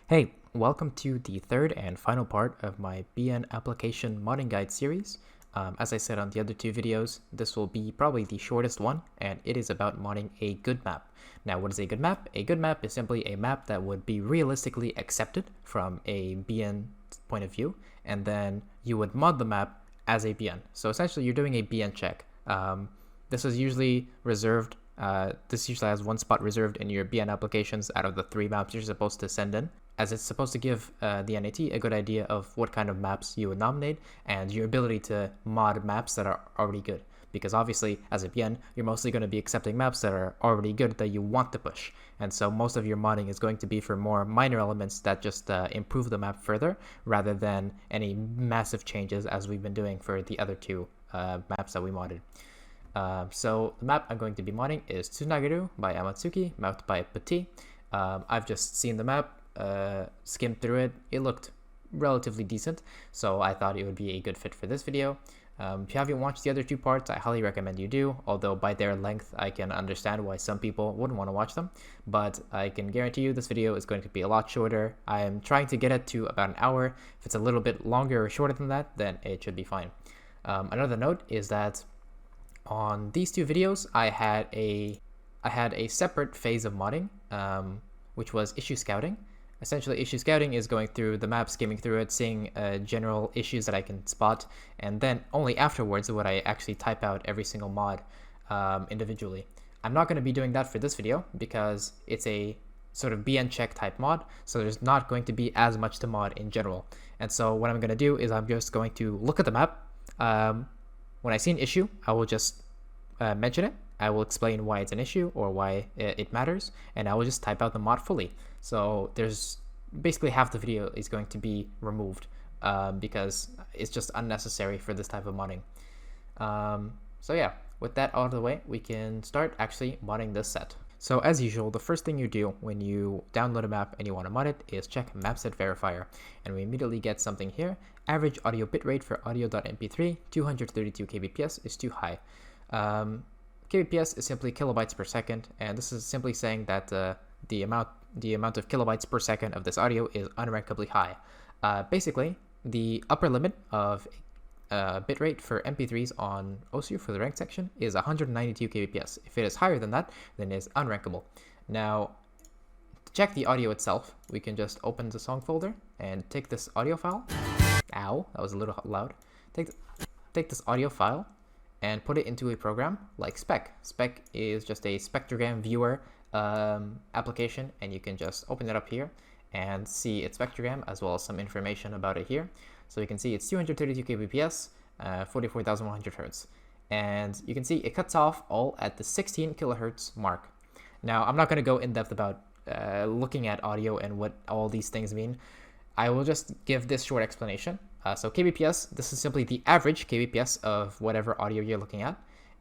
Hey, welcome to the third and final part of my BN application modding guide series. As I said on the other two videos, this will be probably the shortest one, and it is about modding a good map. Now, what is a good map? A good map is simply a map that would be realistically accepted from a BN point of view, and then you would mod the map as a BN. So essentially, you're doing a BN check. This is usually reserved. This usually has one spot reserved in your BN applications out of the 3 maps you're supposed to send in, as it's supposed to give the NAT a good idea of what kind of maps you would nominate and your ability to mod maps that are already good. Because obviously, as a BN, you're mostly going to be accepting maps that are already good that you want to push. And so most of your modding is going to be for more minor elements that just improve the map further, rather than any massive changes as we've been doing for the other 2 maps that we modded. So the map I'm going to be modding is Tsunagaru by Amatsuki, mapped by Petit. I've just seen the map, skimmed through it. It looked relatively decent, so I thought it would be a good fit for this video. If you haven't watched the other 2 parts, I highly recommend you do, although by their length I can understand why some people wouldn't want to watch them, but I can guarantee you this video is going to be a lot shorter. I am trying to get it to about an hour. If it's a little bit longer or shorter than that, then it should be fine. Another note is that on these 2 videos, I had a separate phase of modding, which was issue scouting. Essentially, issue scouting is going through the map, skimming through it, seeing general issues that I can spot, and then only afterwards would I actually type out every single mod individually. I'm not going to be doing that for this video because it's a sort of BN check type mod, so there's not going to be as much to mod in general. And so what I'm going to do is I'm just going to look at the map. When I see an issue, I will just mention it. I will explain why it's an issue or why it matters, and I will just type out the mod fully. So there's basically half the video is going to be removed because it's just unnecessary for this type of modding. So yeah, with that out of the way, we can start actually modding this set. So as usual, the first thing you do when you download a map and you want to mod it is check mapset verifier, and we immediately get something here. Average audio bitrate for audio.mp3 232 kbps is too high. kbps is simply kilobytes per second, and this is simply saying that the amount of kilobytes per second of this audio is unrankably high. Basically, the upper limit of bitrate for MP3s on OSU for the ranked section is 192 kbps. If it is higher than that, then it is unrankable. Now, to check the audio itself, we can just open the song folder and take this audio file. Ow, that was a little loud. Take this audio file and put it into a program like Spec. Spec is just a spectrogram viewer application, and you can just open it up here and see its spectrogram as well as some information about it here. So you can see it's 232 kbps, 44,100 hertz. And you can see it cuts off all at the 16 kilohertz mark. Now, I'm not going to go in depth about looking at audio and what all these things mean. I will just give this short explanation. So kbps, this is simply the average kbps of whatever audio you're looking at.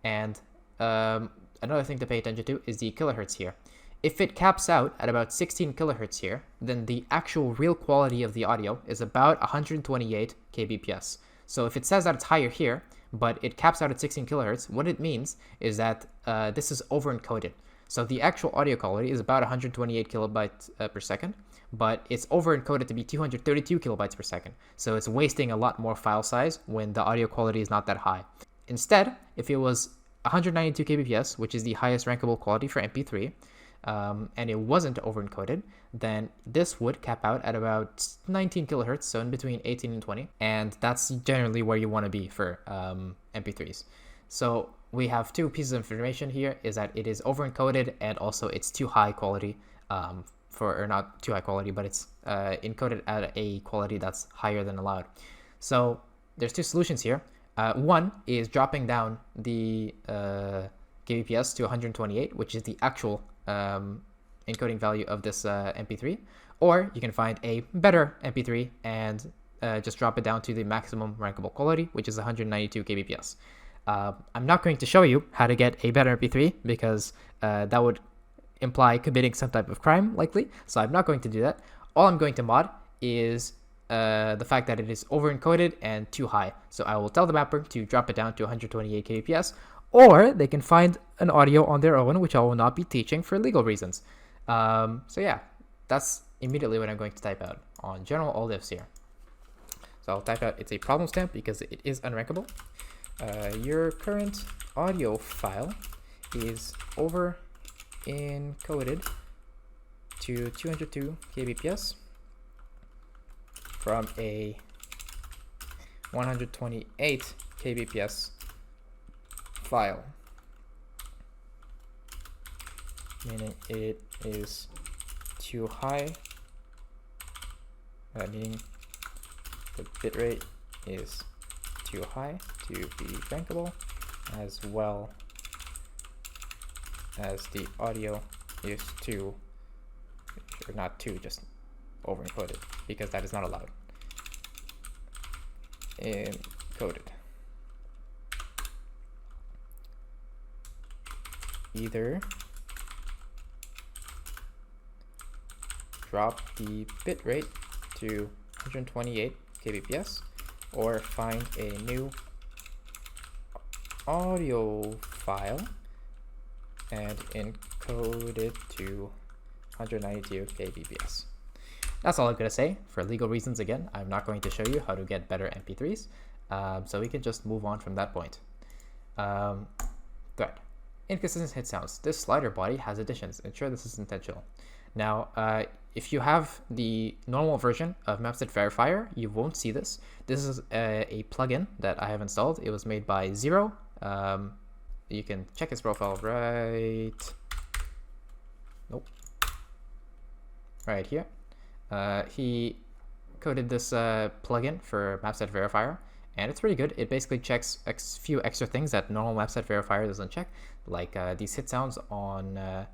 And another thing to pay attention to is the kilohertz here. If it caps out at about 16 kilohertz here, then the actual real quality of the audio is about 128 kbps. So if it says that it's higher here, but it caps out at 16 kilohertz, what it means is that this is over-encoded. So the actual audio quality is about 128 kilobytes per second, but it's over-encoded to be 232 kilobytes per second. So it's wasting a lot more file size when the audio quality is not that high. Instead, if it was 192 kbps, which is the highest rankable quality for MP3, and it wasn't over-encoded, then this would cap out at about 19 kilohertz, so in between 18 and 20, and that's generally where you want to be for MP3s. So we have 2 pieces of information here, is that it is over-encoded and also it's too high quality, or not too high quality, but it's encoded at a quality that's higher than allowed. So there's 2 solutions here. One is dropping down the kbps to 128, which is the actual encoding value of this MP3, or you can find a better MP3 and just drop it down to the maximum rankable quality, which is 192 kbps. I'm not going to show you how to get a better MP3 because that would imply committing some type of crime, likely, so I'm not going to do that. All I'm going to mod is the fact that it is over-encoded and too high. So I will tell the mapper to drop it down to 128 kbps, or they can find an audio on their own, which I will not be teaching for legal reasons. So yeah, that's immediately what I'm going to type out on general all diffs here. So I'll type out it's a problem stamp because it is unrankable. Your current audio file is over encoded to 202 kbps from a 128 kbps file, meaning it is too high, meaning the bitrate is too high to be rankable, as well as the audio is too, or not too, just over-encoded, because that is not allowed. Encoded. Either drop the bitrate to 128 kbps or find a new audio file and encode it to 192 kbps. That's all I'm going to say. For legal reasons, again, I'm not going to show you how to get better MP3s, so we can just move on from that point. Thread. Inconsistent hit sounds. This slider body has additions. Ensure this is intentional. Now, if you have the normal version of Mapset Verifier, you won't see this. This is a plugin that I have installed. It was made by Zero. You can check his profile right here. He coded this plugin for Mapset Verifier, and it's pretty good. It basically checks a few extra things that normal Mapset Verifier doesn't check, like these hit sounds on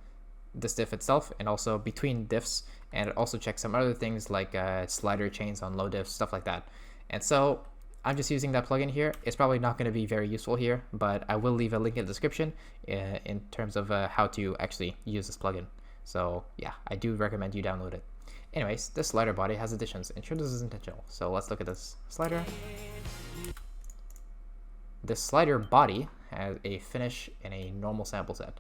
this diff itself and also between diffs, and it also checks some other things like slider chains on low diffs, stuff like that. And so I'm just using that plugin here. It's probably not going to be very useful here, but I will leave a link in the description in terms of how to actually use this plugin. So yeah, I do recommend you download it. Anyways, this slider body has additions. Ensure this is intentional. So let's look at this slider. This slider body has a finish in a normal sample set.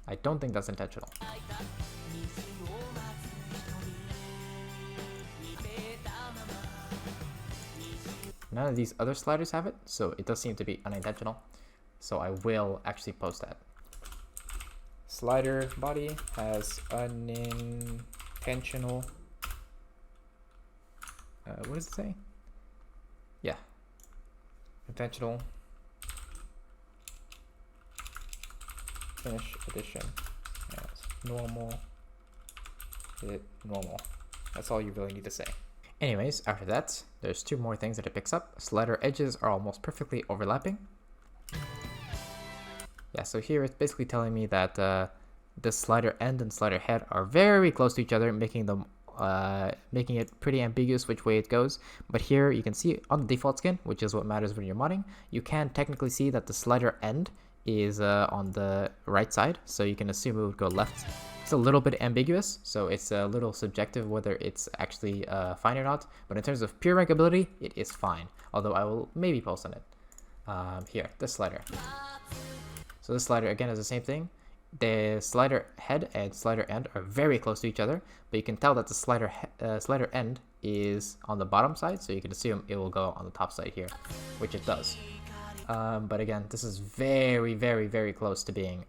I don't think that's intentional. None of these other sliders have it, so it does seem to be unintentional. So I will actually post that. Slider body has unintentional. What does it say? Yeah. Intentional. Finish addition as normal. Hit normal. That's all you really need to say. Anyways, after that, there's two more things that it picks up. Slider edges are almost perfectly overlapping. Yeah, so here it's basically telling me that the slider end and slider head are very close to each other, making them making it pretty ambiguous which way it goes. But here you can see on the default skin, which is what matters when you're modding, you can technically see that the slider end is on the right side, so you can assume it would go left. It's a little bit ambiguous, so it's a little subjective whether it's actually fine or not, but in terms of pure rankability, it is fine, although I will maybe post on it. Here, this slider. So this slider, again, is the same thing. The slider head and slider end are very close to each other, but you can tell that the slider end is on the bottom side, so you can assume it will go on the top side here, which it does. But again, this is very, very, very close to being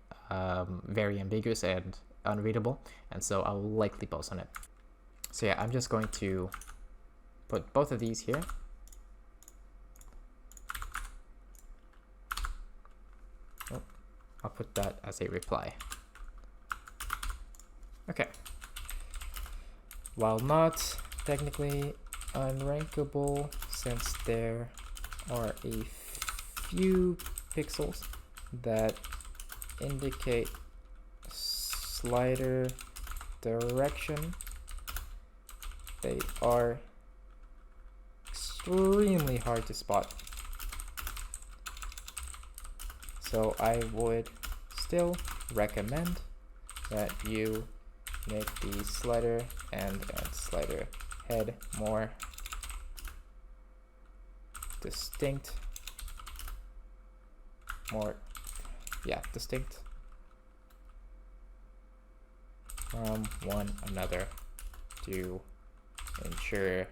very ambiguous and unreadable, and so I will likely post on it. So yeah, I'm just going to put both of these here. Oh, I'll put that as a reply. Okay. While not technically unrankable, since there are a few pixels that indicate slider direction, they are extremely hard to spot. So I would still recommend that you make the slider end and slider head more distinct. Distinct. from one another to ensure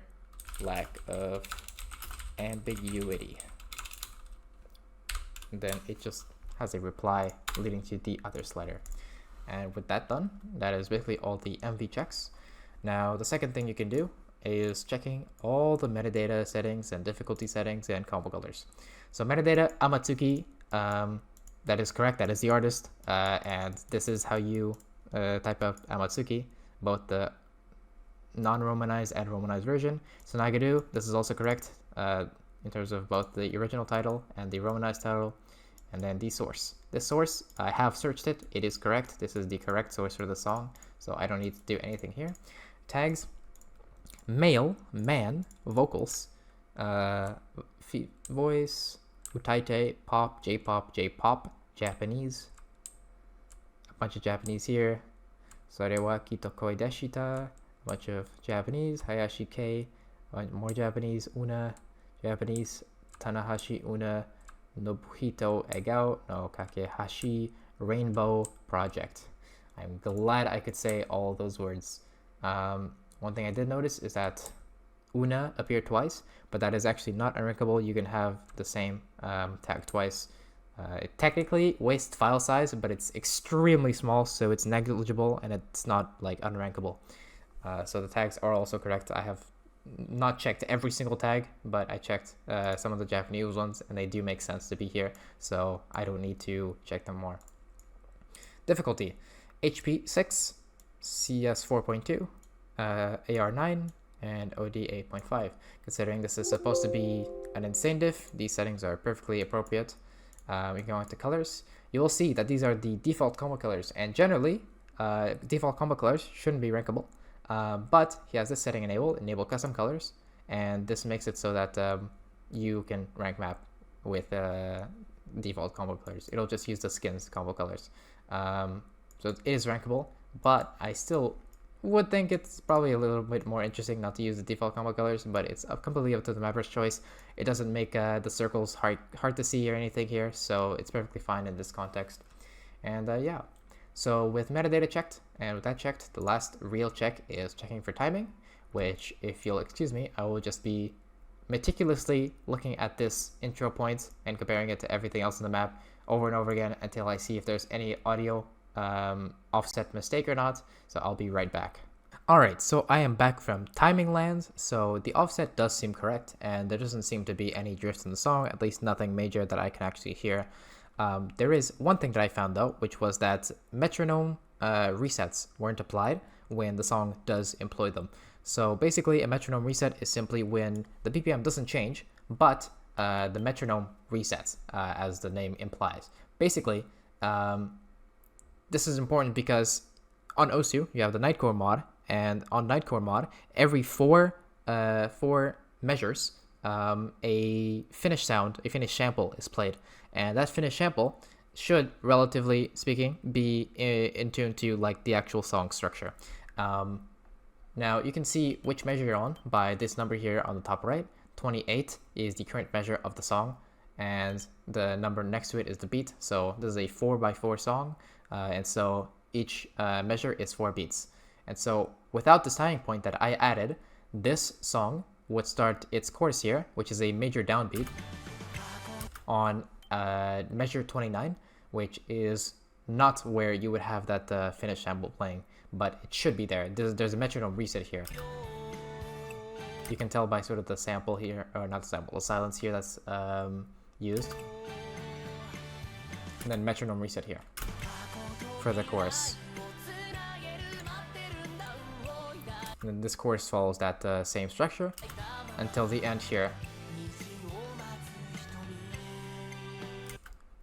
lack of ambiguity. And then it just has a reply leading to the other slider. And with that done, that is basically all the MV checks. Now, the second thing you can do is checking all the metadata settings and difficulty settings and combo colors. So metadata, Amatsuki, that is correct, that is the artist, and this is how you type up Amatsuki, both the non-romanized and romanized version. So Nagadu, this is also correct in terms of both the original title and the romanized title. And then the source. This source, I have searched it. It is correct. This is the correct source for the song, so I don't need to do anything here. Tags, male, man, vocals, voice, utaite, pop, J-pop, Japanese. A bunch of Japanese here. Sorewa kito koi deshita. A bunch of Japanese. Hayashi K. More Japanese. Una. Japanese. Tanahashi Una. Nobuhito Egao no Kakehashi Rainbow Project. I'm glad I could say all those words. One thing I did notice is that Una appeared twice, but that is actually not unrankable. You can have the same tag twice. It technically wastes file size, but it's extremely small, so it's negligible and it's not like unrankable. So the tags are also correct. I have not checked every single tag, but I checked some of the Japanese ones and they do make sense to be here, so I don't need to check them more. Difficulty, HP 6, CS 4.2, AR 9, and OD 8.5. Considering this is supposed to be an insane diff, these settings are perfectly appropriate. We go into colors. You will see that these are the default combo colors, and generally default combo colors shouldn't be rankable. But he has this setting enable custom colors, and this makes it so that you can rank map with default combo colors. It'll just use the skins combo colors. So it is rankable, but I still would think it's probably a little bit more interesting not to use the default combo colors, but it's completely up to the mapper's choice. It doesn't make the circles hard to see or anything here, so it's perfectly fine in this context. And yeah. So with metadata checked, and with that checked, the last real check is checking for timing, which, if you'll excuse me, I will just be meticulously looking at this intro point and comparing it to everything else in the map over and over again until I see if there's any audio offset mistake or not. So I'll be right back. Alright, so I am back from timing land. So the offset does seem correct, and there doesn't seem to be any drift in the song, at least nothing major that I can actually hear. There is one thing that I found though, which was that metronome resets weren't applied when the song does employ them. So basically a metronome reset is simply when the BPM doesn't change, but the metronome resets, as the name implies. Basically, this is important because on Osu, you have the Nightcore mod, and on Nightcore mod, every four measures, a finished sample is played. And that finished sample should, relatively speaking, be in tune to like the actual song structure. Now you can see which measure you're on by this number here on the top right. 28 is the current measure of the song, and the number next to it is the beat. So this is a 4x4 song, and so each measure is 4 beats. And so without this timing point that I added, this song would start its chorus here, which is a major downbeat, on measure 29, which is not where you would have that finished sample playing, but it should be there. There's a metronome reset here. You can tell by sort of the sample here, or not the sample, the silence here that's used. And then metronome reset here for the chorus. And then this chorus follows that same structure until the end here.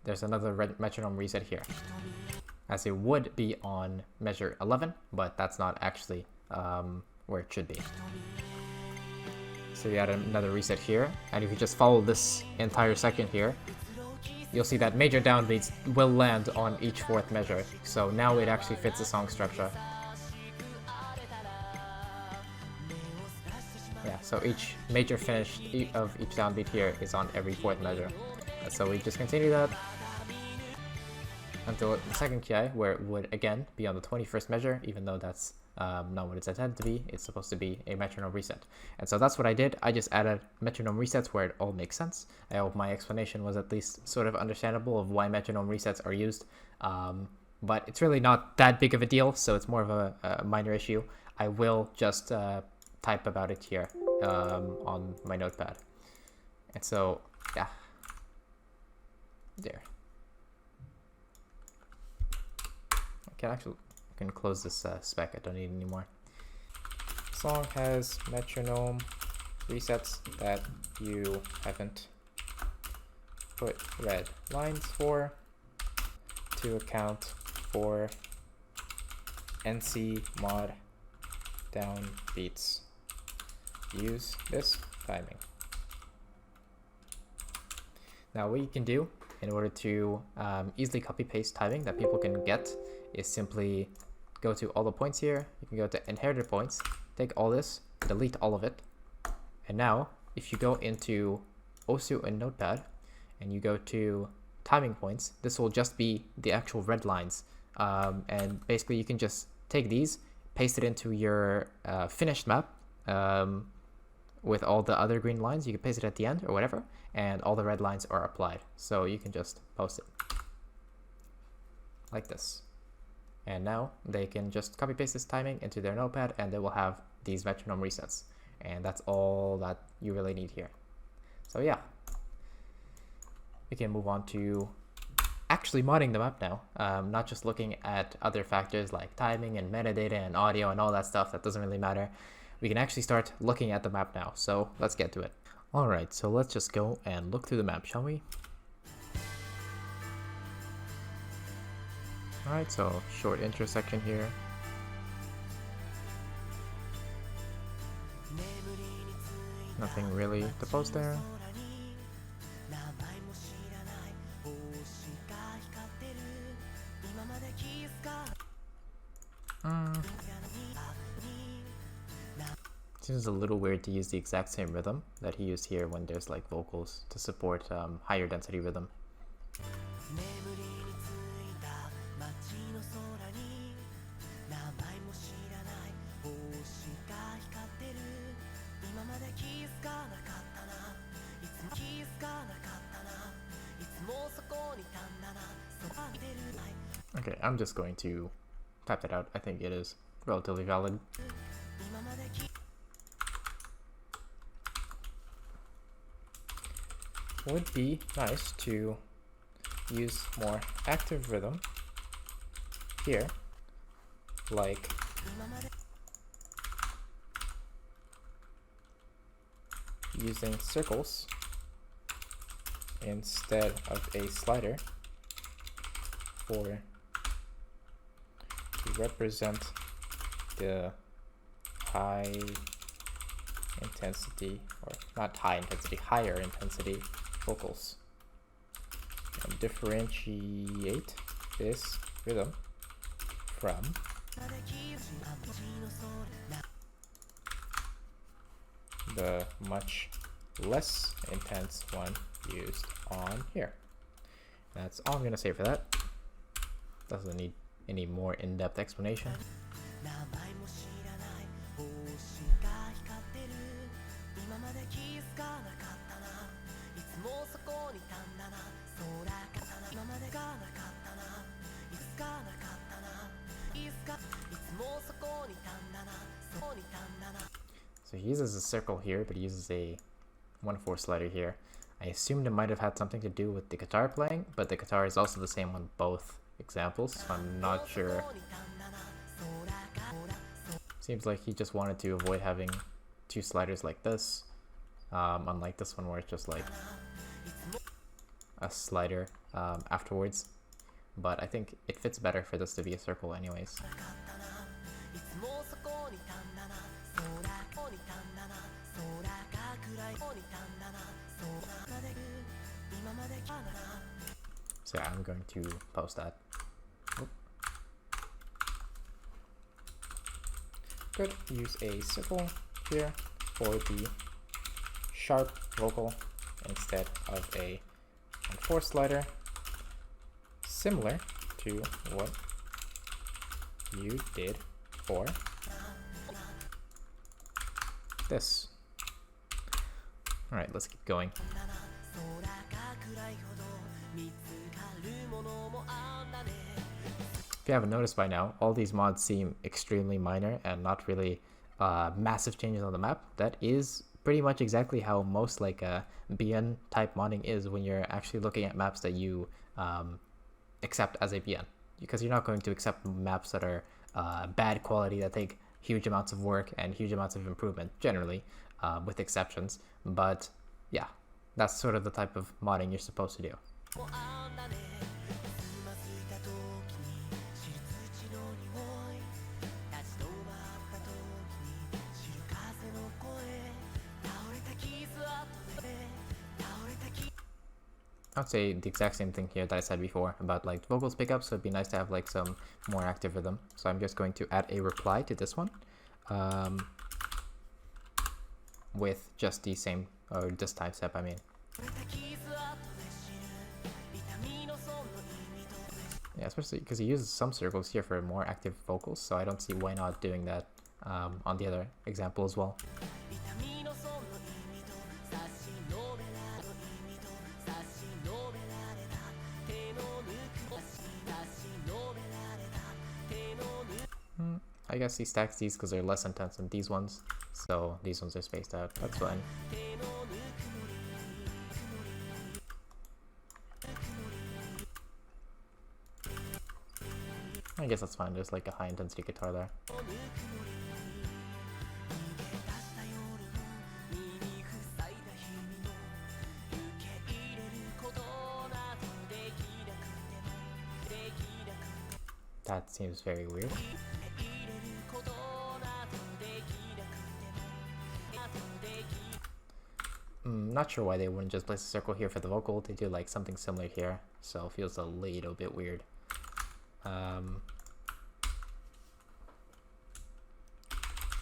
There's another metronome reset here, as it would be on measure 11, but that's not actually where it should be. So you add another reset here, and if you just follow this entire section here, you'll see that major downbeats will land on each fourth measure. So now it actually fits the song structure. Yeah, so each major finish of each downbeat here is on every fourth measure. So we just continue that. until the second KI, where it would again be on the 21st measure, even though that's not what it's intended to be. It's supposed to be a metronome reset. And so that's what I did. I just added metronome resets where it all makes sense. I hope my explanation was at least sort of understandable of why metronome resets are used. But it's really not that big of a deal, so it's more of a minor issue. I will just type about it here on my notepad. And so, yeah. There. I can close this spec. I don't need it anymore. Song has metronome resets that you haven't put red lines for to account for NC mod downbeats. Use this timing. Now what you can do in order to easily copy paste timing that people can get is simply go to all the points here. You can go to inherited points, take all this, delete all of it. And now if you go into OSU and Notepad and you go to timing points, this will just be the actual red lines. And basically you can just take these, paste it into your finished map with all the other green lines. You can paste it at the end or whatever, and all the red lines are applied. So you can just post it like this. And now they can just copy paste this timing into their notepad and they will have these metronome resets. And that's all that you really need here. So yeah, we can move on to actually modding the map now, not just looking at other factors like timing and metadata and audio and all that stuff that doesn't really matter. We can actually start looking at the map now, so let's get to it. Alright, so let's just go and look through the map, shall we? Alright, so short intersection here. Nothing really to post there. Seems a little weird to use the exact same rhythm that he used here when there's like vocals to support higher density rhythm. Okay, I'm just going to type that out. I think it is relatively valid. Would be nice to use more active rhythm here, like using circles instead of a slider to represent the high intensity, or not high intensity, higher intensity vocals, and differentiate this rhythm from the much less intense one used on here. That's all I'm gonna say for that. Doesn't need any more in-depth explanation. So he uses a circle here, but he uses a 1/4 slider here. I assumed it might have had something to do with the guitar playing, but the guitar is also the same on both examples, so I'm not sure. Seems like he just wanted to avoid having two sliders like this, unlike this one where it's just like a slider afterwards. But I think it fits better for this to be a circle anyways. So yeah, I'm going to post that. Oop. Good. Use a circle here for the sharp vocal instead of a 1/4 slider. Similar to what you did for this. All right, let's keep going. If you haven't noticed by now, all these mods seem extremely minor and not really massive changes on the map. That is pretty much exactly how most like BN type modding is when you're actually looking at maps that you accept as a BN, because you're not going to accept maps that are bad quality that take huge amounts of work and huge amounts of improvement generally, with exceptions. But yeah, that's sort of the type of modding you're supposed to do. I'd say the exact same thing here that I said before about like vocals pickups, so it'd be nice to have like some more active rhythm. So I'm just going to add a reply to this one with just the same, or this time step, I mean. Yeah, especially because he uses some circles here for more active vocals, so I don't see why not doing that on the other example as well. I guess he stacks these because they're less intense than these ones, so these ones are spaced out. That's fine. I guess that's fine, there's like a high intensity guitar there. That seems very weird. Not sure why they wouldn't just place a circle here for the vocal. They do like something similar here, so it feels a little bit weird.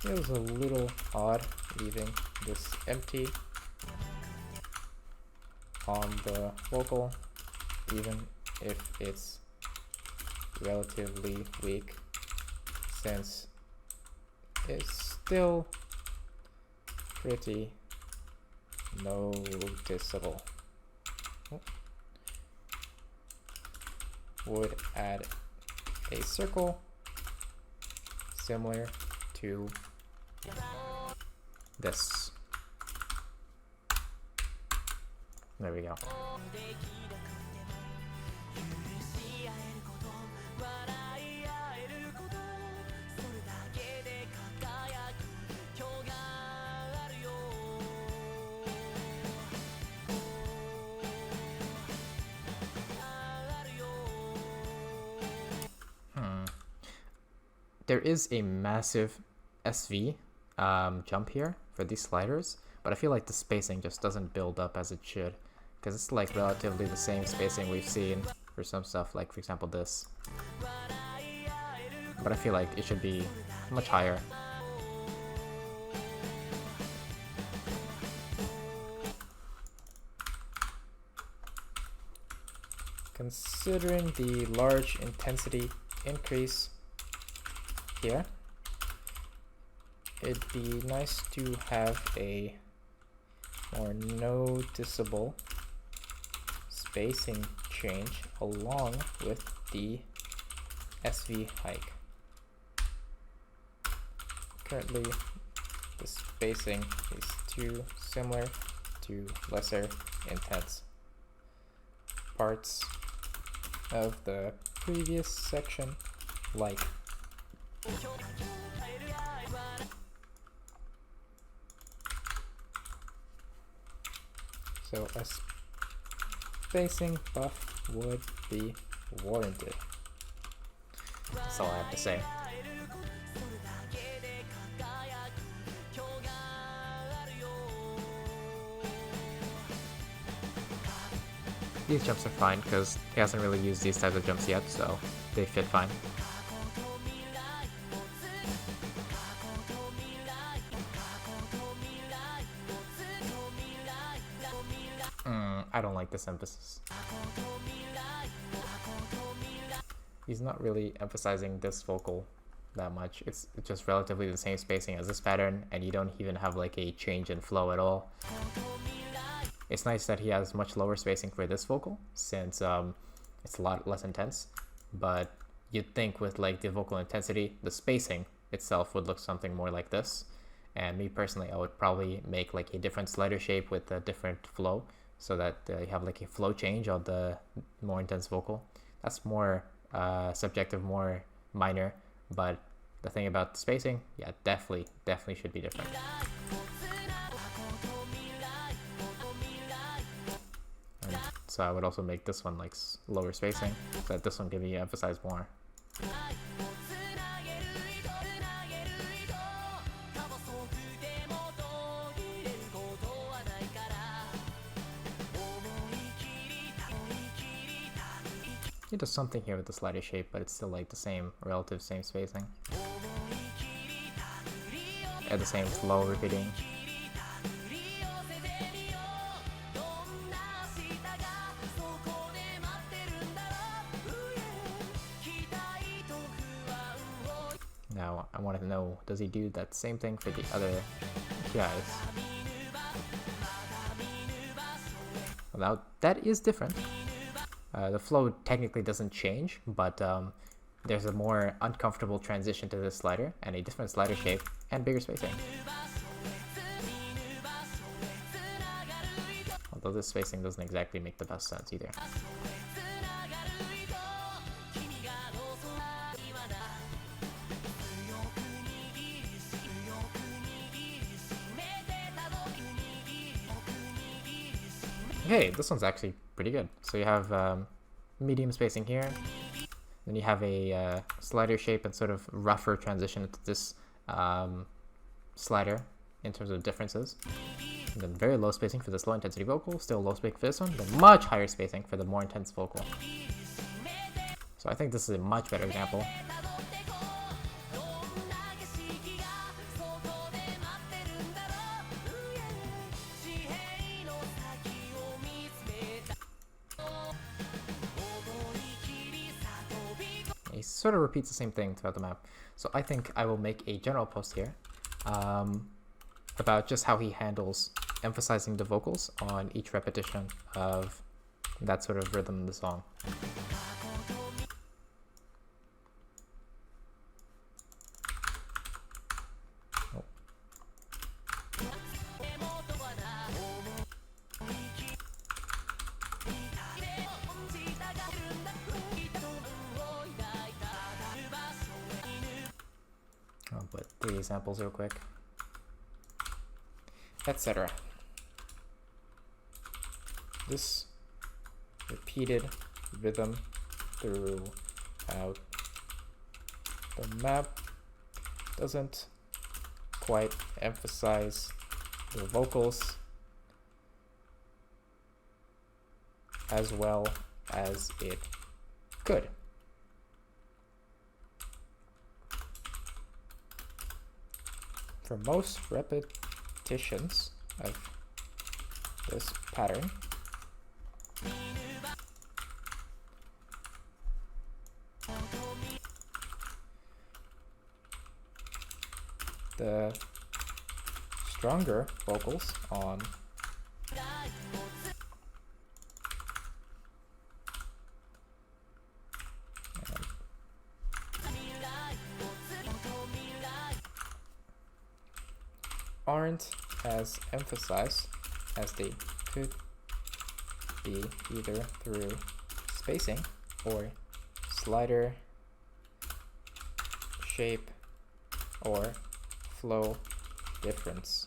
Feels a little odd leaving this empty on the vocal, even if it's relatively weak, since it's still pretty noticeable. Would add a circle similar to this. There we go. There is a massive SV jump here for these sliders, but I feel like the spacing just doesn't build up as it should, because it's like relatively the same spacing we've seen for some stuff, like for example this. But I feel like it should be much higher. Considering the large intensity increase here, it'd be nice to have a more noticeable spacing change along with the SV hike. Currently, the spacing is too similar to lesser intense parts of the previous section, like so a spacing buff would be warranted. That's all I have to say. These jumps are fine because he hasn't really used these types of jumps yet, so they fit fine. I don't like this emphasis. he's not really emphasizing this vocal that much. It's just relatively the same spacing as this pattern, and you don't even have like a change in flow at all. It's nice that he has much lower spacing for this vocal, since it's a lot less intense, but you'd think with like the vocal intensity, the spacing itself would look something more like this. And me personally, I would probably make like a different slider shape with a different flow, so that you have like a flow change on the more intense vocal. That's more subjective, more minor, but the thing about the spacing, yeah, definitely should be different. And so I would also make this one like lower spacing, so that this one can be emphasized more. It does something here with the slider shape, but it's still like the same relative same spacing. And the same flow repeating. Now I want to know, does he do that same thing for the other guys? Now that is different. The flow technically doesn't change, but there's a more uncomfortable transition to this slider, and a different slider shape, and bigger spacing. Although this spacing doesn't exactly make the best sense either. Okay, this one's actually pretty good. So you have medium spacing here, then you have a slider shape and sort of rougher transition into this slider in terms of differences. And then very low spacing for this low intensity vocal, still low spacing for this one, then much higher spacing for the more intense vocal. So I think this is a much better example. He sort of repeats the same thing throughout the map. So I think I will make a general post here about just how he handles emphasizing the vocals on each repetition of that sort of rhythm in the song. I'll put 3 examples real quick, etc. This repeated rhythm throughout the map doesn't quite emphasize the vocals as well as it could. For most repetitions of this pattern, the stronger vocals on aren't as emphasized as they could be, either through spacing or slider shape or flow difference.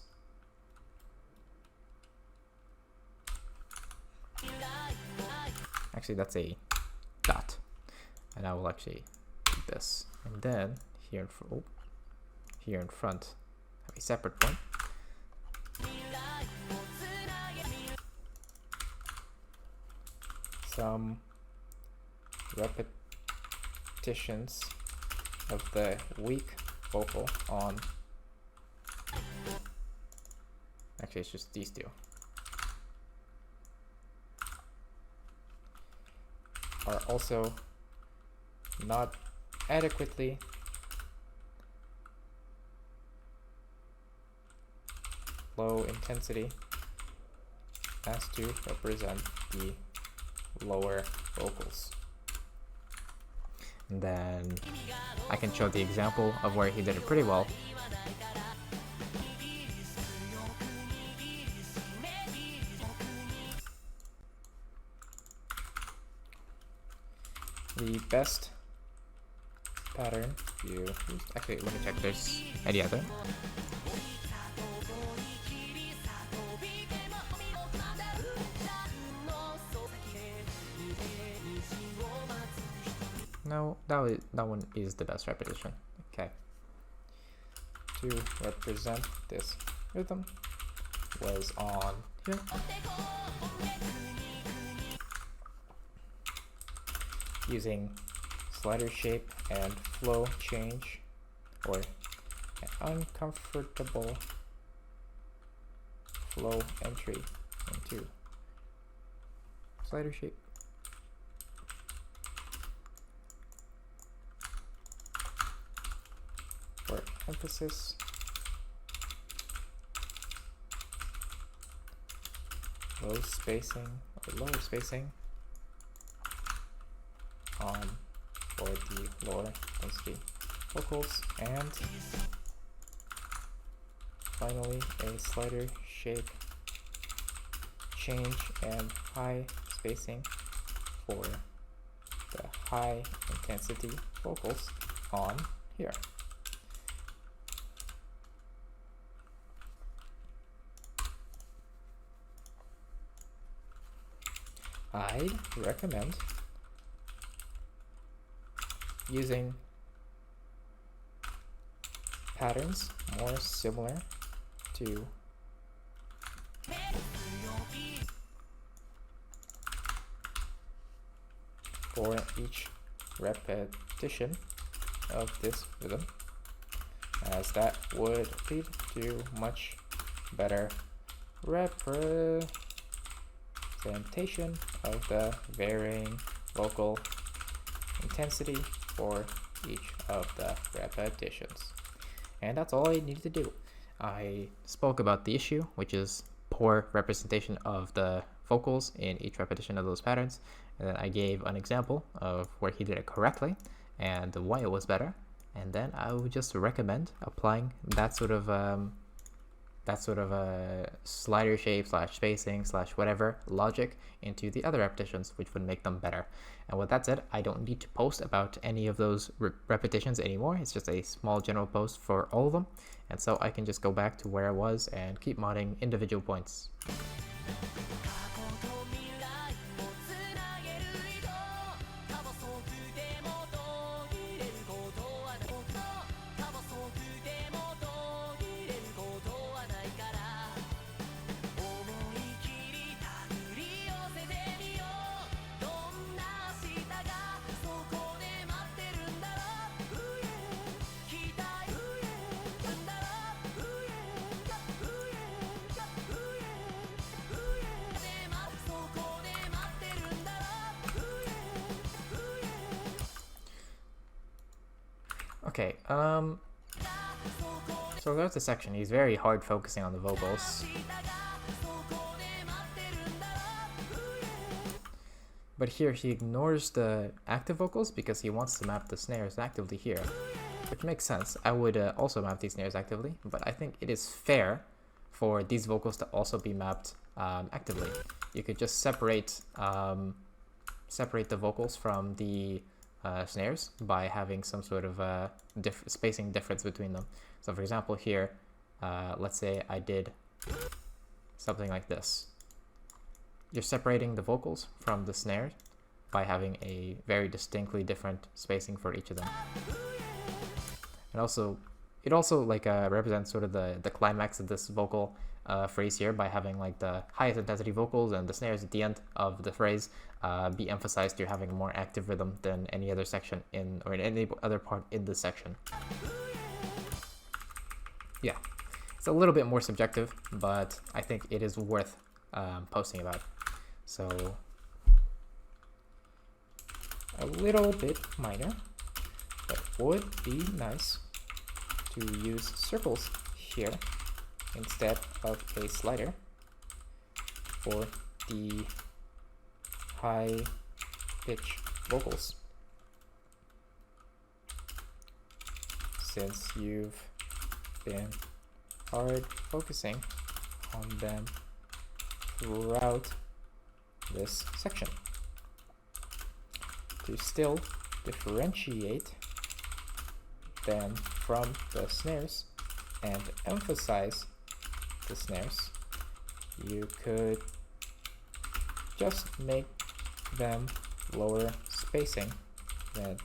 Actually, that's a dot, and I will actually do this, and then here in front have a separate point. Some repetitions of the weak vocal on, actually it's just these two, are also not adequately low intensity as to represent the lower vocals. And then I can show the example of where he did it pretty well. The best pattern you use. Actually, let me check if there's any other. No, that one is the best repetition. Okay. To represent this rhythm was on here. Using slider shape and flow change, or an uncomfortable flow entry into slider shape. For emphasis, low spacing or lower spacing on for the lower intensity vocals, and finally a slider shape change and high spacing for the high intensity vocals on here. I recommend using patterns more similar to for each repetition of this rhythm, as that would lead to much better representation of the varying vocal intensity for each of the repetitions. And that's all I needed to do. I spoke about the issue, which is poor representation of the vocals in each repetition of those patterns, and then I gave an example of where he did it correctly and why it was better, and then I would just recommend applying that sort of a slider shape / spacing / whatever logic into the other repetitions, which would make them better. And with that said, I don't need to post about any of those repetitions anymore. It's just a small general post for all of them, and so I can just go back to where I was and keep modding individual points. Okay, so throughout the section, he's very hard focusing on the vocals. But here he ignores the active vocals because he wants to map the snares actively here, which makes sense. I would also map these snares actively, but I think it is fair for these vocals to also be mapped actively. You could just separate the vocals from the snares by having some sort of spacing difference between them. So for example here, let's say I did something like this. You're separating the vocals from the snares by having a very distinctly different spacing for each of them. And also, it also like represents sort of the climax of this vocal phrase here by having like the highest intensity vocals and the snares at the end of the phrase be emphasized. You're having a more active rhythm than any other section in any other part in the section. Yeah, it's a little bit more subjective, but I think it is worth posting about. So a little bit minor, but would be nice to use circles here instead of a slider for the high pitch vocals, since you've been hard focusing on them throughout this section. To still differentiate them from the snares and emphasize the snares, you could just make them lower spacing than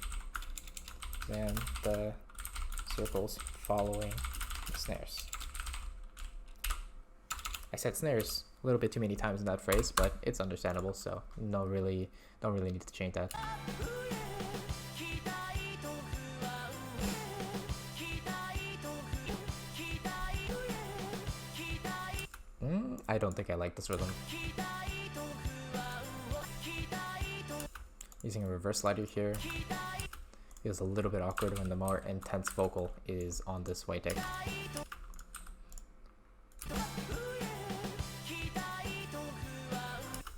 the circles following the snares. I said snares a little bit too many times in that phrase, but it's understandable, so don't really need to change that. I don't think I like this rhythm. Using a reverse slider here feels a little bit awkward when the more intense vocal is on this white deck.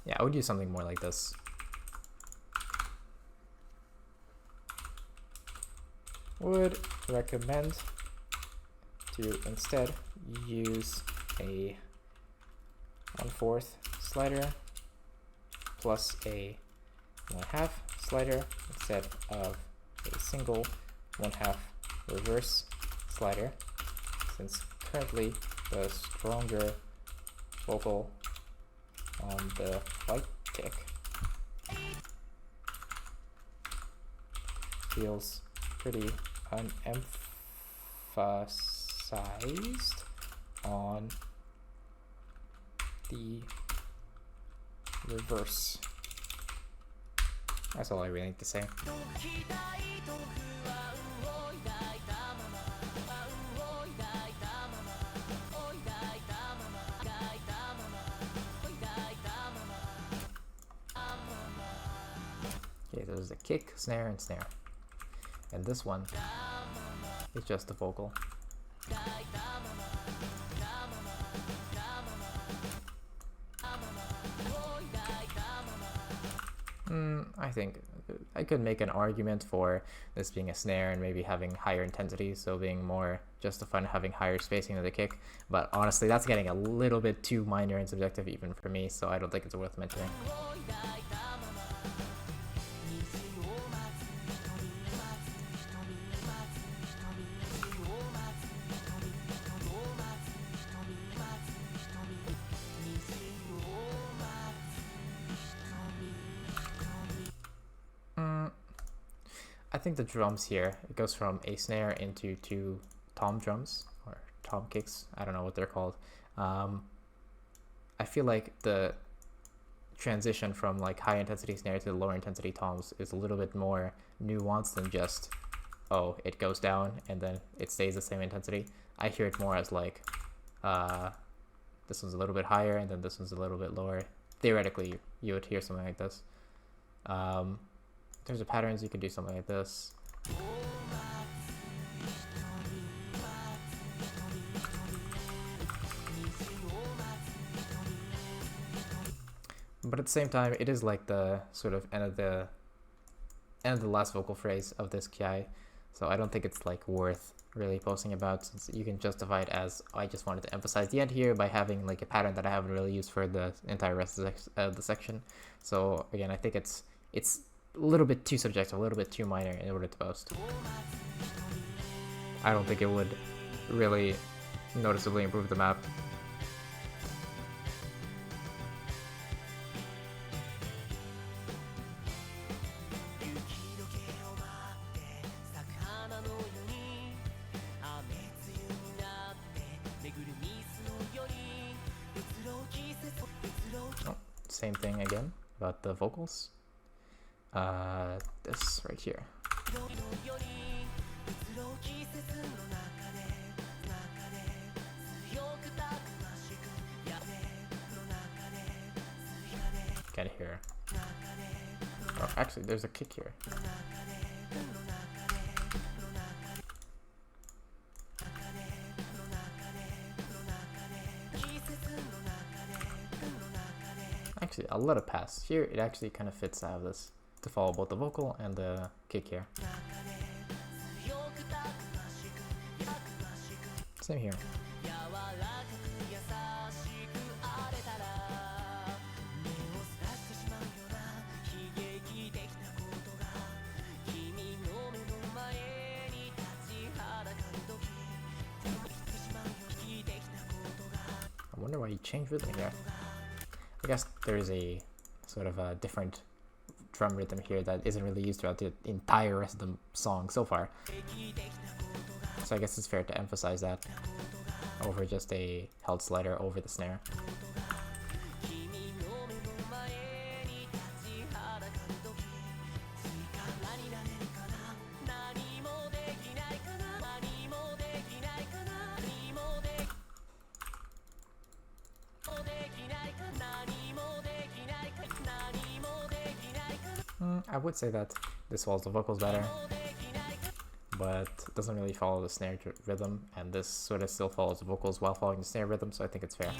Yeah, I would use something more like this. Would recommend to instead use a 1/4 slider plus a 1/2 slider instead of a single 1/2 reverse slider, since currently the stronger vocal on the white kick feels pretty unemphasized on the reverse. That's all I really need to say. Okay, there's a kick, snare, and snare. And this one is just the vocal. I think I could make an argument for this being a snare and maybe having higher intensity, so being more justified in having higher spacing than the kick, but honestly that's getting a little bit too minor and subjective even for me, so I don't think it's worth mentioning. I think the drums here, it goes from a snare into two tom drums, or tom kicks, I don't know what they're called. I feel like the transition from like high intensity snare to lower intensity toms is a little bit more nuanced than just, oh, it goes down and then it stays the same intensity. I hear it more as like, this one's a little bit higher and then this one's a little bit lower. Theoretically, you would hear something like this. In terms of patterns, you could do something like this. But at the same time, it is like the sort of end of the last vocal phrase of this ki, so I don't think it's like worth really posting about, since you can justify it as, I just wanted to emphasize the end here by having like a pattern that I haven't really used for the entire rest of the section. So again, I think it's a little bit too subjective, a little bit too minor in order to post. I don't think it would really noticeably improve the map. Oh, same thing again about the vocals. This right here. Get here. Oh, actually, there's a kick here. Actually, I'll let it pass. Here, it actually kind of fits to have this to follow both the vocal and the kick here. Same here. I wonder why he changed rhythm here. I guess there is a sort of a different drum rhythm here that isn't really used throughout the entire rest of the song so far. So I guess it's fair to emphasize that over just a held slider over the snare. I would say that this follows the vocals better, but doesn't really follow the snare rhythm, and this sort of still follows the vocals while following the snare rhythm, so I think it's fair.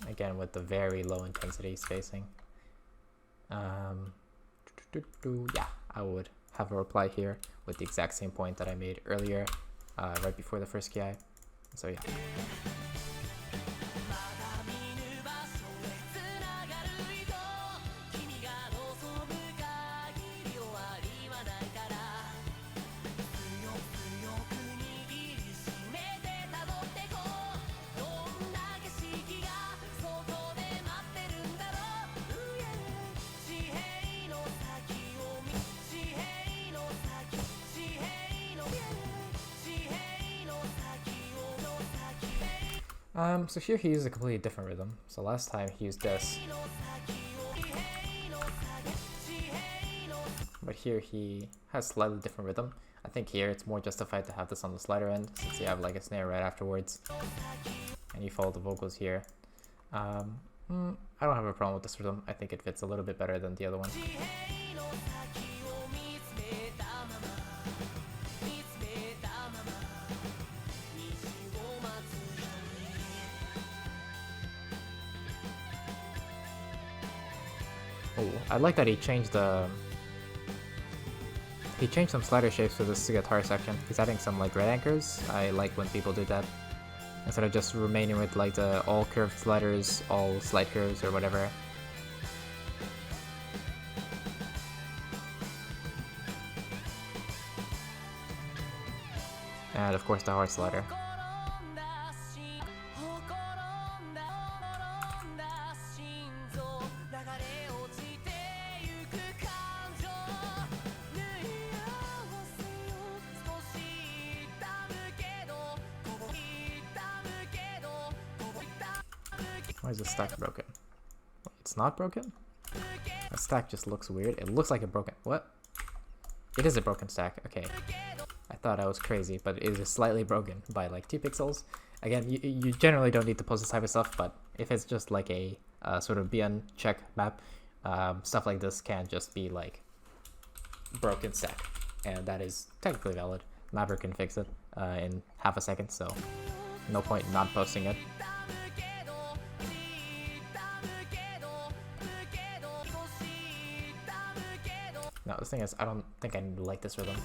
Again, with the very low intensity spacing. Yeah, I would have a reply here with the exact same point that I made earlier, right before the first ki. So yeah. So here he used a completely different rhythm. So last time he used this, but here he has slightly different rhythm. I think here it's more justified to have this on the slider end, since you have like a snare right afterwards, and you follow the vocals here. I don't have a problem with this rhythm. I think it fits a little bit better than the other one. Oh, I like that he changed some slider shapes for this guitar section. He's adding some like red anchors. I like when people do that, instead of just remaining with like the all curved sliders, all slight curves or whatever. And of course the hard slider. Why is the stack broken? It's not broken? The stack just looks weird. It looks like a broken... What? It is a broken stack. Okay. I thought I was crazy, but it is slightly broken by like 2 pixels. Again, you generally don't need to post this type of stuff, but if it's just like a sort of BN check map, stuff like this can just be like broken stack. And that is technically valid. Mapper can fix it in half a second, so no point in not posting it. No, the thing is, I don't think I like this rhythm.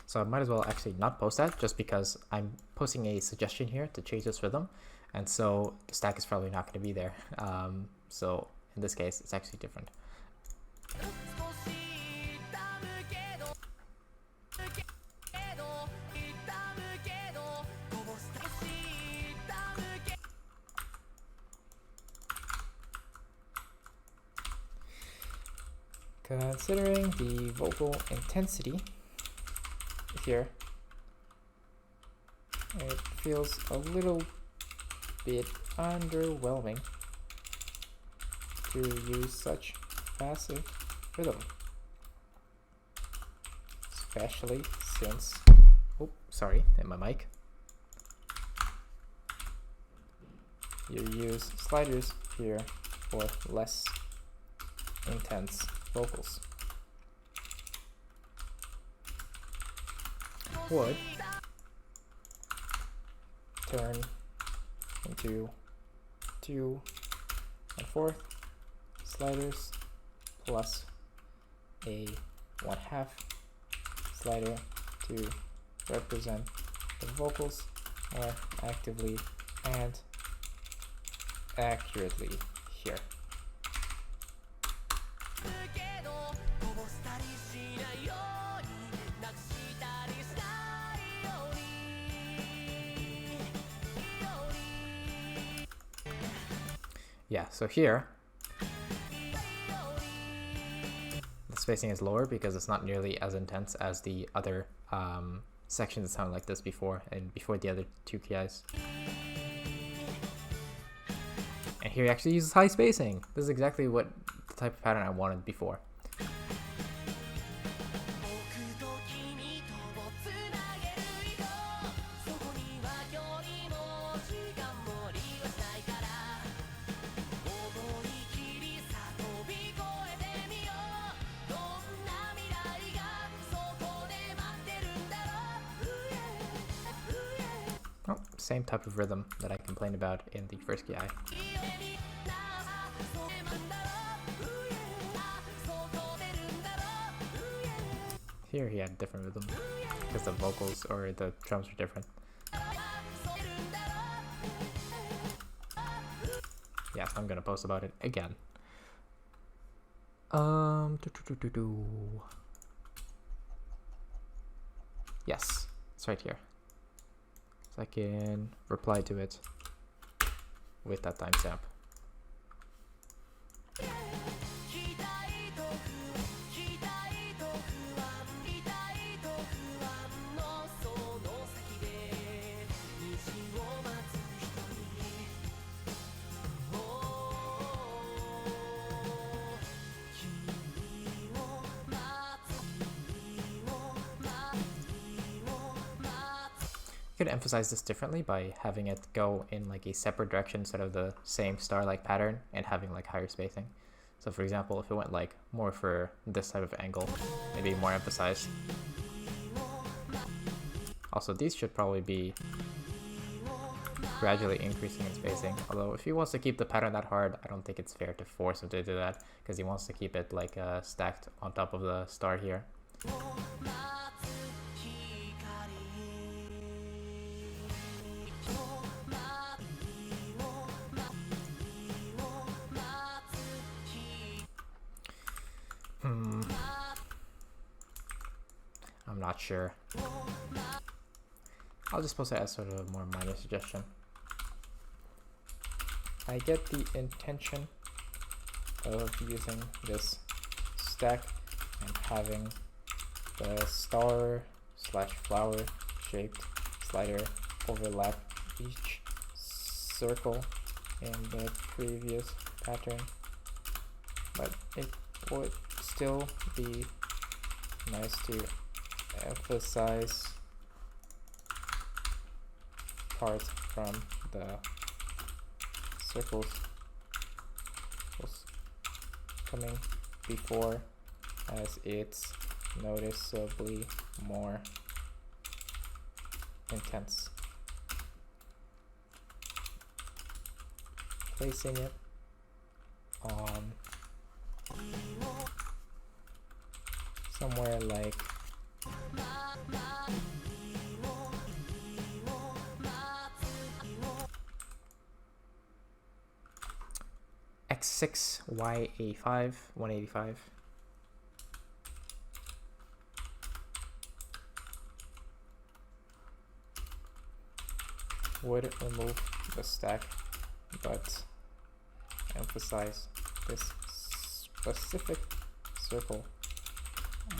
So I might as well actually not post that, just because I'm posting a suggestion here to change this rhythm, and so the stack is probably not going to be there. So in this case, it's actually different. Considering the vocal intensity here, it feels a little bit underwhelming to use such passive rhythm, especially since, oh, sorry, hit my mic. You use sliders here for less intense vocals. Would turn into 2 1/4 sliders plus a 1/2 slider to represent the vocals more actively and accurately here. Yeah, so here the spacing is lower because it's not nearly as intense as the other sections that sound like this before, and before the other two KIs. And here he actually uses high spacing. This is exactly what the type of pattern I wanted before. Oh, same type of rhythm that I complained about in the first KI. Here he had a different rhythm because the vocals or the drums are different. Yeah, so I'm gonna post about it again. Yes, it's right here. So I can reply to it with that timestamp. You could emphasize this differently by having it go in like a separate direction instead of the same star-like pattern and having like higher spacing. So for example, if it went like more for this type of angle, maybe more emphasized. Also, these should probably be gradually increasing in spacing. Although if he wants to keep the pattern that hard, I don't think it's fair to force him to do that because he wants to keep it like stacked on top of the star here. I'm not sure. I'll just post it as sort of a more minor suggestion. I get the intention of using this stack and having the star/flower shaped slider overlap each circle in the previous pattern, but it would still be nice to emphasize parts from the circles coming before, as it's noticeably more intense. Placing it on somewhere like X6 YA5 185. Would remove the stack but emphasize this specific circle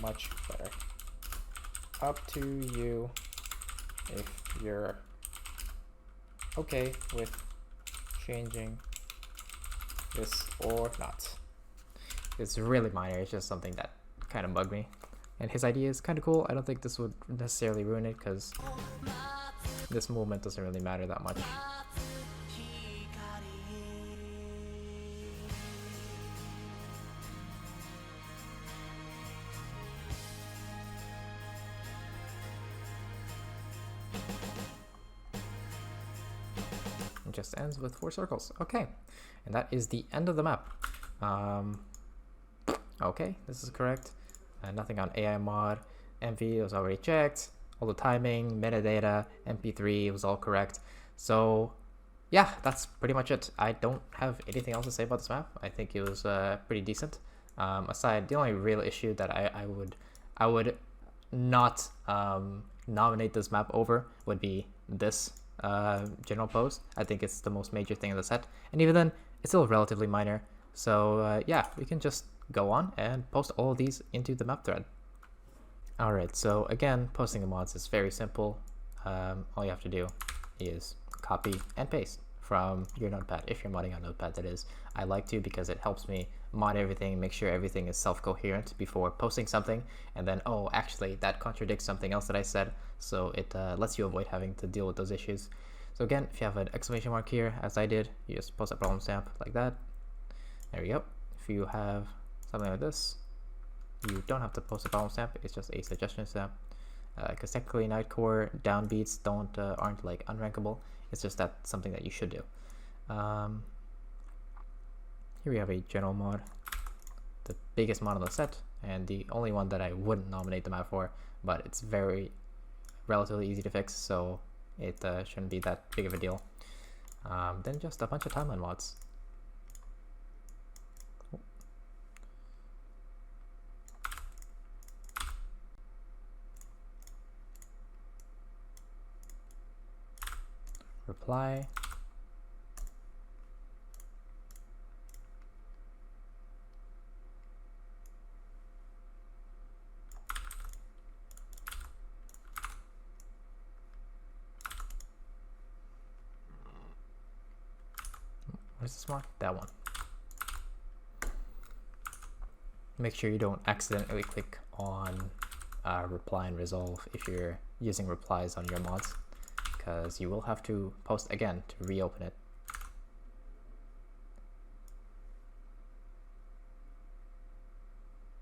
much better. Up to you if you're okay with changing this or not. It's really minor, it's just something that kind of bugged me. And his idea is kind of cool. I don't think this would necessarily ruin it because this movement doesn't really matter that much. It just ends with 4 circles. Okay, and that is the end of the map. Okay, this is correct. Nothing on AI mod. MV was already checked. All the timing, metadata, MP3 was all correct. So yeah, that's pretty much it. I don't have anything else to say about this map. I think it was pretty decent. Aside, the only real issue that I would not nominate this map over would be this general pose. I think it's the most major thing in the set, and even then, it's still relatively minor. So yeah, we can just go on and post all of these into the map thread. Alright, so again, posting the mods is very simple. All you have to do is copy and paste from your notepad, if you're modding on notepad, that is. I like to because it helps me mod everything, make sure everything is self-coherent before posting something, and then, oh, actually, that contradicts something else that I said, so it lets you avoid having to deal with those issues. So again, if you have an exclamation mark here, as I did, you just post a problem stamp like that. There we go. If you have something like this, you don't have to post a problem stamp, it's just a suggestion stamp. Because technically Nightcore downbeats aren't like unrankable, it's just that something that you should do. Here we have a general mod, the biggest mod on the set, and the only one that I wouldn't nominate the map for, but it's very relatively easy to fix, so it shouldn't be that big of a deal. Then just a bunch of timeline mods. Reply. Where's this mark? That one. Make sure you don't accidentally click on reply and resolve if you're using replies on your mods, because you will have to post again to reopen it.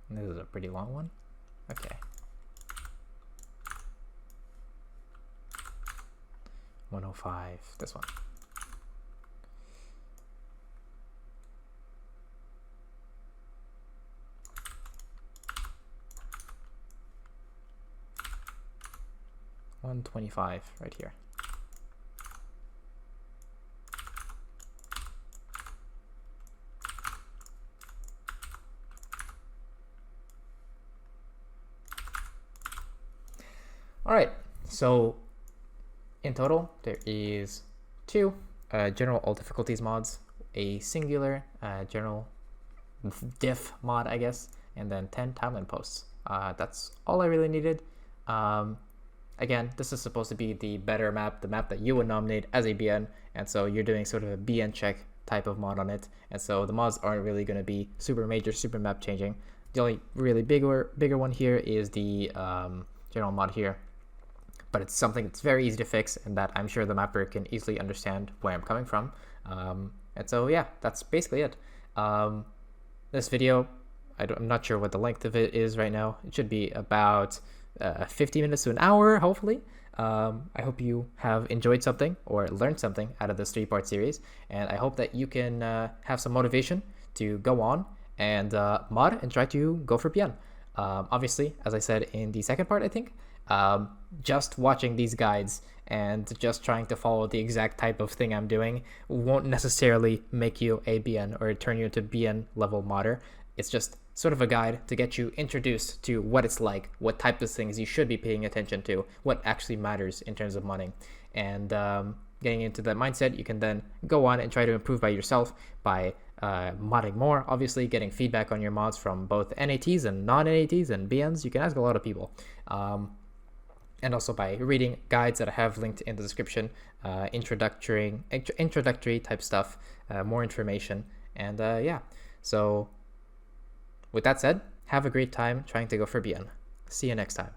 And this is a pretty long one. Okay. 105, this one. $125 right here. All right, so in total, there is 2 general all difficulties mods, a singular general diff mod, I guess, and then 10 timeline posts. That's all I really needed. Again, this is supposed to be the better map, the map that you would nominate as a BN, and so you're doing sort of a BN check type of mod on it, and so the mods aren't really going to be super major, super map changing. The only really bigger one here is the general mod here, but it's something that's very easy to fix and that I'm sure the mapper can easily understand where I'm coming from. And so yeah, that's basically it. This video, I'm not sure what the length of it is right now. It should be about 50 minutes to an hour, hopefully. I hope you have enjoyed something or learned something out of this 3-part series, and I hope that you can have some motivation to go on and mod and try to go for PN. Obviously, as I said in the second part, I think, just watching these guides and just trying to follow the exact type of thing I'm doing won't necessarily make you a BN or turn you into BN level modder. It's just sort of a guide to get you introduced to what it's like, what type of things you should be paying attention to, what actually matters in terms of modding. And getting into that mindset, you can then go on and try to improve by yourself by modding more, obviously getting feedback on your mods from both NATs and non-NATs and BNs. You can ask a lot of people. and also by reading guides that I have linked in the description, introductory type stuff, more information, and yeah. So with that said, have a great time trying to go for BN. See you next time.